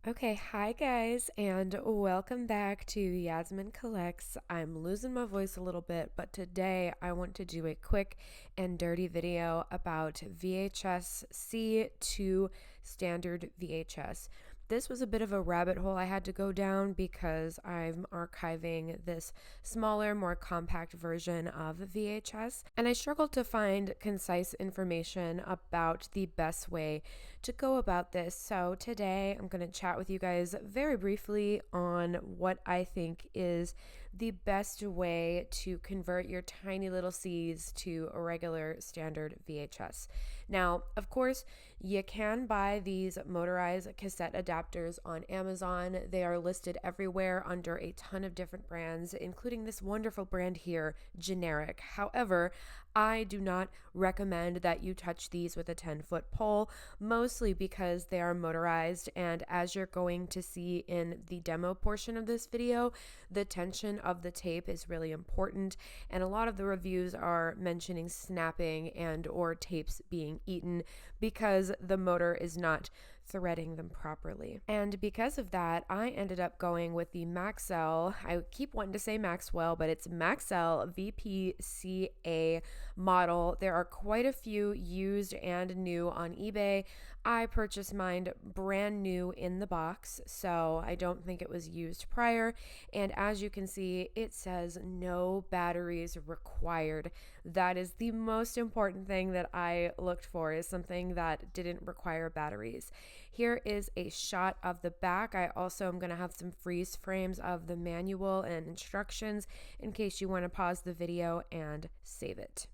Okay, hi guys, and welcome back to Yasmin Collects. I'm losing my voice a little bit, but today I want to do a quick and dirty video about VHS-C to standard VHS. This was a bit of a rabbit hole I had to go down because I'm archiving this smaller, more compact version of VHS, and I struggled to find concise information about the best way to go about this. So today I'm going to chat with you guys very briefly on what I think is the best way to convert your tiny little C's to a regular standard VHS. Now, of course, you can buy these motorized cassette adapters on Amazon. They are listed everywhere under a ton of different brands, including this wonderful brand here, Generic. However, I do not recommend that you touch these with a 10-foot pole, mostly because they are motorized, and as you're going to see in the demo portion of this video, the tension of the tape is really important, and a lot of the reviews are mentioning snapping and or tapes being eaten because the motor is not threading them properly. And because of that, I ended up going with the Maxell. I keep wanting to say Maxwell, but it's Maxell VPCA model. There are quite a few used and new on eBay. I purchased mine brand new in the box, so I don't think it was used prior. And as you can see, it says no batteries required. That is the most important thing that I looked for, is something that didn't require batteries. Here is a shot of the back. I also am going to have some freeze frames of the manual and instructions in case you want to pause the video and save it.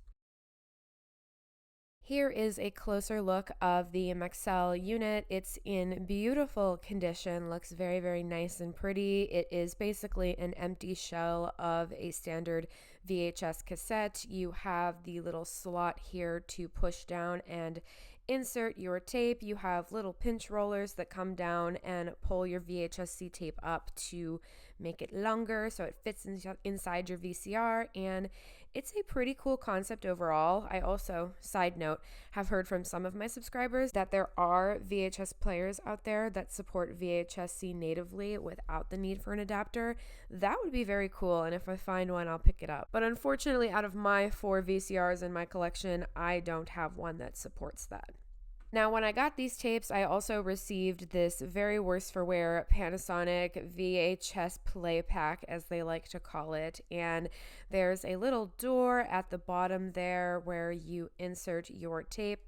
Here is a closer look of the maxell unit. It's in beautiful condition, looks very, very nice and pretty. It is basically an empty shell of a standard VHS cassette. You have the little slot here to push down and insert your tape. You have little pinch rollers that come down and pull your VHS-C tape up to make it longer so it fits inside your VCR, and it's a pretty cool concept overall. I also, side note, have heard from some of my subscribers that there are VHS players out there that support VHS-C natively without the need for an adapter. That would be very cool, and if I find one, I'll pick it up. But unfortunately, out of my 4 VCRs in my collection, I don't have one that supports that. Now, when I got these tapes, I also received this very worse for wear Panasonic VHS playpak, as they like to call it. And there's a little door at the bottom there where you insert your tape.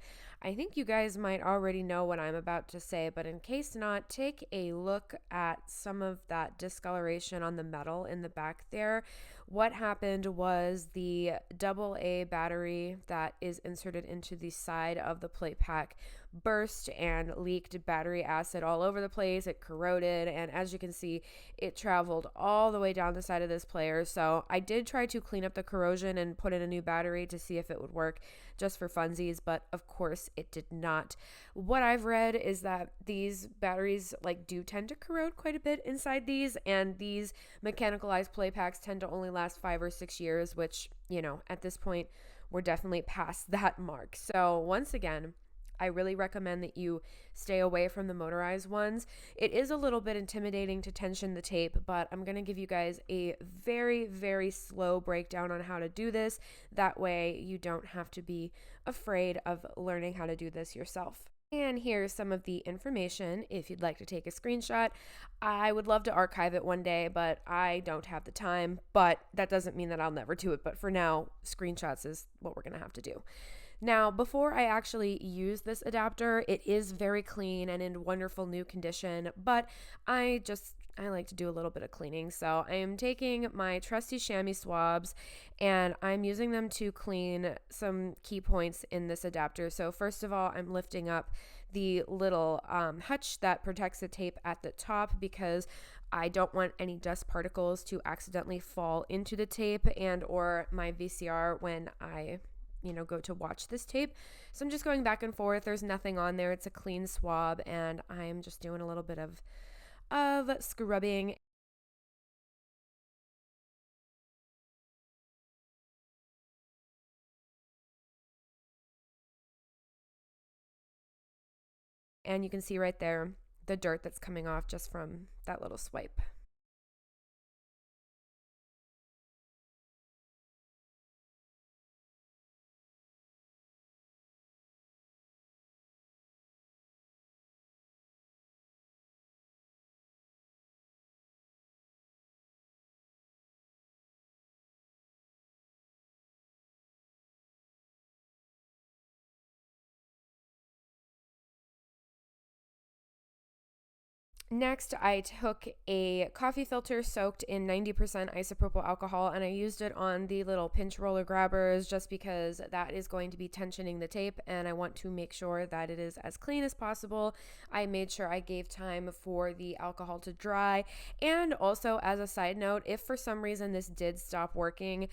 I think you guys might already know what I'm about to say, but in case not, take a look at some of that discoloration on the metal in the back there. What happened was the AA battery that is inserted into the side of the plate pack burst and leaked battery acid all over the place. It corroded, and as you can see, it traveled all the way down the side of this player. So I did try to clean up the corrosion and put in a new battery to see if it would work, just for funsies, but of course it did not. What I've read is that these batteries do tend to corrode quite a bit inside these, and these mechanicalized play packs tend to only last 5 or 6 years, which, at this point we're definitely past that mark. So once again, I really recommend that you stay away from the motorized ones. It is a little bit intimidating to tension the tape, but I'm going to give you guys a very, very slow breakdown on how to do this. That way you don't have to be afraid of learning how to do this yourself. And here's some of the information if you'd like to take a screenshot. I would love to archive it one day, but I don't have the time. But that doesn't mean that I'll never do it. But for now, screenshots is what we're going to have to do. Now, before I actually use this adapter, it is very clean and in wonderful new condition, but I like to do a little bit of cleaning. So I am taking my trusty chamois swabs and I'm using them to clean some key points in this adapter. So first of all, I'm lifting up the little hutch that protects the tape at the top, because I don't want any dust particles to accidentally fall into the tape and or my VCR when I go to watch this tape. So I'm just going back and forth. There's nothing on there. It's a clean swab, and I'm just doing a little bit of scrubbing. And you can see right there the dirt that's coming off just from that little swipe. Next, I took a coffee filter soaked in 90% isopropyl alcohol and I used it on the little pinch roller grabbers just because that is going to be tensioning the tape and I want to make sure that it is as clean as possible. I made sure I gave time for the alcohol to dry. And also, as a side note, if for some reason this did stop working,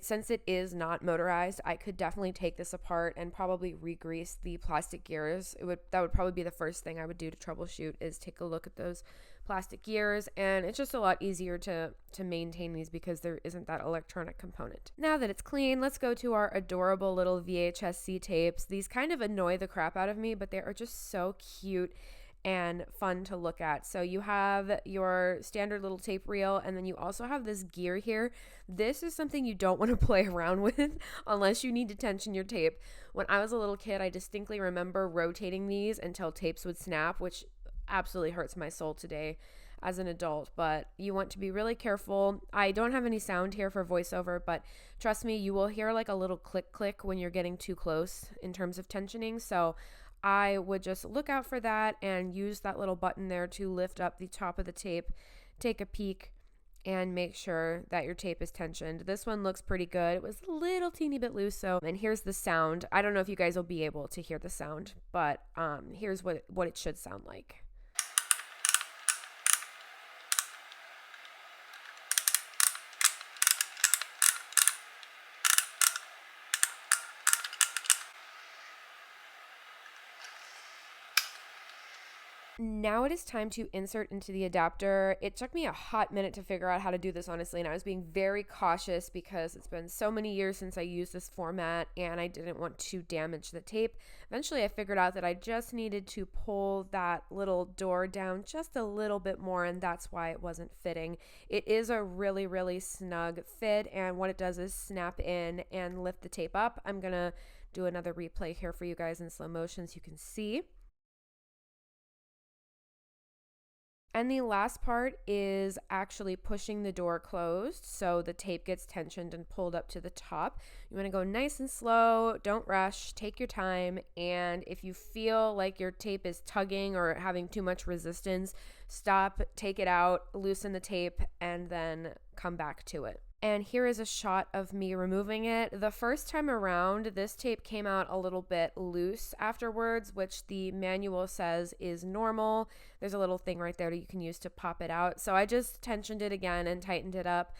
since it is not motorized, I could definitely take this apart and probably re-grease the plastic gears. That would probably be the first thing I would do to troubleshoot, is take a look at those plastic gears, and it's just a lot easier to maintain these because there isn't that electronic component. Now that it's clean, let's go to our adorable little VHS-C tapes. These kind of annoy the crap out of me, but they are just so cute and fun to look at. So you have your standard little tape reel, and then you also have this gear here. This is something you don't want to play around with unless you need to tension your tape. When I was a little kid, I distinctly remember rotating these until tapes would snap, which absolutely hurts my soul today as an adult, but you want to be really careful. I don't have any sound here for voiceover, but trust me, you will hear like a little click when you're getting too close in terms of tensioning. So I would just look out for that and use that little button there to lift up the top of the tape, take a peek, and make sure that your tape is tensioned. This one looks pretty good. It was a little teeny bit loose, and here's the sound. I don't know if you guys will be able to hear the sound, but here's what it should sound like. Now it is time to insert into the adapter. It took me a hot minute to figure out how to do this, honestly, and I was being very cautious because it's been so many years since I used this format and I didn't want to damage the tape. Eventually I figured out that I just needed to pull that little door down just a little bit more, and that's why it wasn't fitting. It is a really, really snug fit, and what it does is snap in and lift the tape up. I'm gonna do another replay here for you guys in slow motion so you can see. And the last part is actually pushing the door closed so the tape gets tensioned and pulled up to the top. You want to go nice and slow, don't rush, take your time, and if you feel like your tape is tugging or having too much resistance, stop, take it out, loosen the tape, and then come back to it. And here is a shot of me removing it. The first time around, this tape came out a little bit loose afterwards, which the manual says is normal. There's a little thing right there that you can use to pop it out. So I just tensioned it again and tightened it up.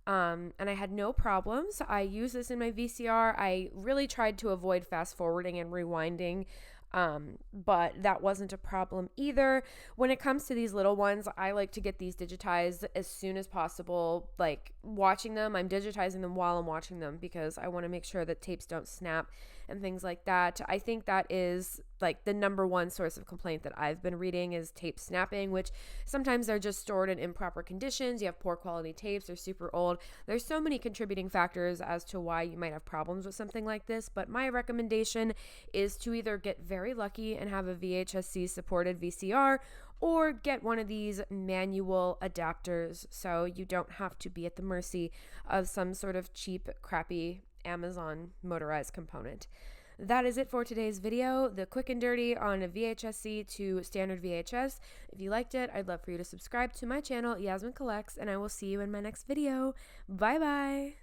And I had no problems. I use this in my VCR. I really tried to avoid fast forwarding and rewinding. But that wasn't a problem either. When it comes to these little ones, I like to get these digitized as soon as possible. Like watching them, I'm digitizing them while I'm watching them because I want to make sure that tapes don't snap and things like that. I think that is like the number one source of complaint that I've been reading is tape snapping, which sometimes they're just stored in improper conditions. You have poor quality tapes, they're super old. There's so many contributing factors as to why you might have problems with something like this, but my recommendation is to either get very lucky and have a VHS-C supported VCR or get one of these manual adapters so you don't have to be at the mercy of some sort of cheap, crappy Amazon motorized component. That is it for today's video, the quick and dirty on a VHS-C to standard VHS. If you liked it, I'd love for you to subscribe to my channel, Yasmin Collects, and I will see you in my next video. Bye bye!